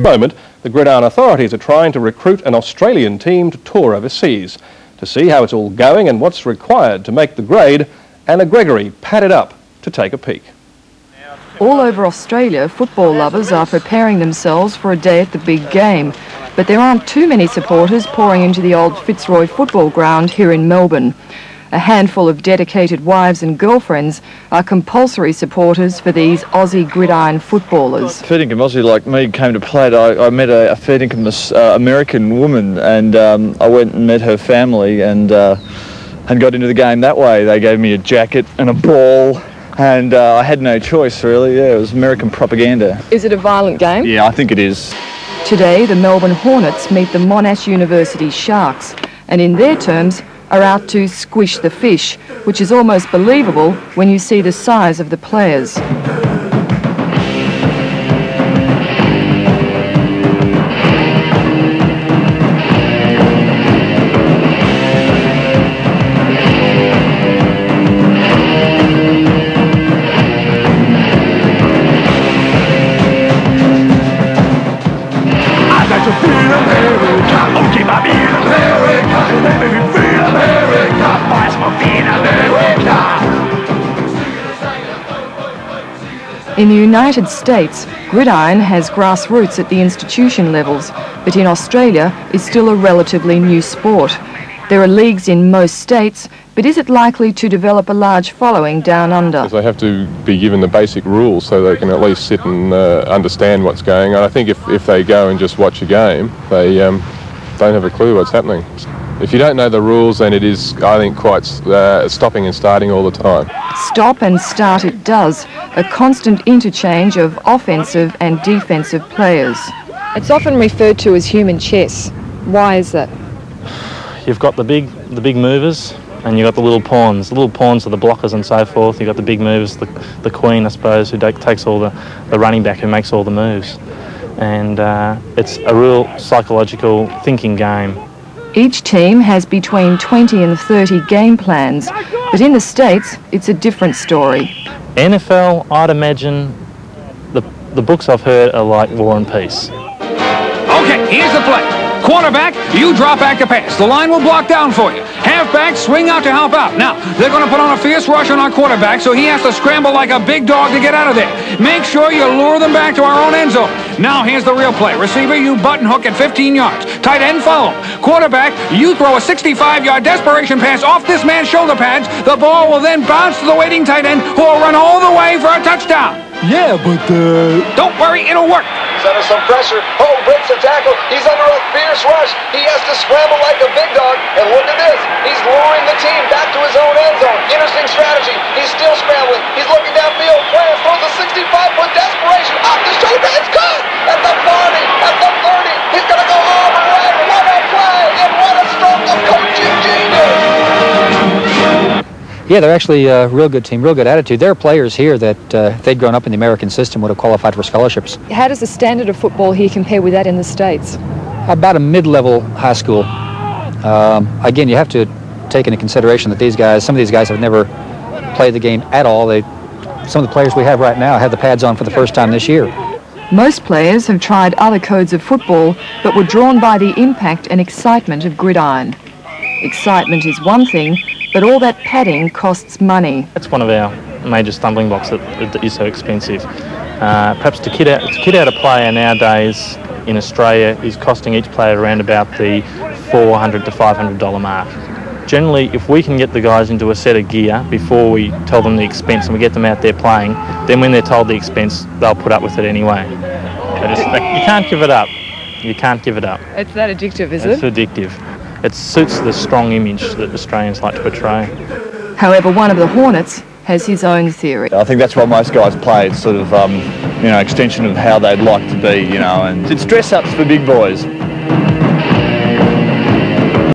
the moment, the Gridiron authorities are trying to recruit an Australian team to tour overseas. To see how it's all going and what's required to make the grade, Anna Gregory padded up to take a peek. All over Australia, football lovers are preparing themselves for a day at the big game. But there aren't too many supporters pouring into the old Fitzroy football ground here in Melbourne. A handful of dedicated wives and girlfriends are compulsory supporters for these Aussie gridiron footballers. Fair income Aussie like me came to play. I met a fair income American woman, and I went and met her family and got into the game that way. They gave me a jacket and a ball, and I had no choice really. Yeah, it was American propaganda. Is it a violent game? Yeah, I think it is. Today, the Melbourne Hornets meet the Monash University Sharks, and in their terms, are out to squish the fish, which is almost believable when you see the size of the players. In the United States, gridiron has grassroots at the institution levels, but in Australia it's still a relatively new sport. There are leagues in most states, but is it likely to develop a large following down under? They have to be given the basic rules so they can at least sit and understand what's going on. I think if they go and just watch a game, they don't have a clue what's happening. If you don't know the rules, then it is, I think, quite stopping and starting all the time. Stop and start it does, a constant interchange of offensive and defensive players. It's often referred to as human chess. Why is that? You've got the big movers, and you've got the little pawns. The little pawns are the blockers and so forth. You've got the big movers, the queen, I suppose, who takes all the running back, who makes all the moves. And it's a real psychological thinking game. Each team has between 20 and 30 game plans, but in the States, it's a different story. NFL, I'd imagine, the books I've heard are like War and Peace. Okay, here's the play. Quarterback, you drop back to pass. The line will block down for you. Halfback, swing out to help out. Now, they're going to put on a fierce rush on our quarterback, so he has to scramble like a big dog to get out of there. Make sure you lure them back to our own end zone. Now, here's the real play. Receiver, you button hook at 15 yards. Tight end, follow. Quarterback, you throw a 65-yard desperation pass off this man's shoulder pads. The ball will then bounce to the waiting tight end, who will run all the way for a touchdown. Yeah, but don't worry, it'll work. He's under some pressure. Oh, breaks the tackle. He's under a fierce rush. He has to scramble like a big dog. And look at this. He's luring the team back to his own end zone. Interesting strategy. He's still scrambling. He's looking downfield. Lance throws a 65-foot desperation. Off the shoulder. It's caught at the 40, at the 30. He's going to go all the way. What a play and what a stroke of coaching genius. Yeah, they're actually a real good team, real good attitude. There are players here that if they'd grown up in the American system would have qualified for scholarships. How does the standard of football here compare with that in the States? About a mid-level high school. Again, you have to take into consideration that some of these guys have never played the game at all. Some of the players we have right now have the pads on for the first time this year. Most players have tried other codes of football, but were drawn by the impact and excitement of gridiron. Excitement is one thing, but all that padding costs money. That's one of our major stumbling blocks that is so expensive. Perhaps to kit out a player nowadays in Australia is costing each player around about the $400 to $500 mark. Generally, if we can get the guys into a set of gear before we tell them the expense and we get them out there playing, then when they're told the expense, they'll put up with it anyway. You can't give it up. You can't give it up. It's that addictive, is it? It's addictive. It suits the strong image that Australians like to portray. However, one of the Hornets has his own theory. I think that's what most guys play. It's sort of, extension of how they'd like to be, and it's dress-ups for big boys.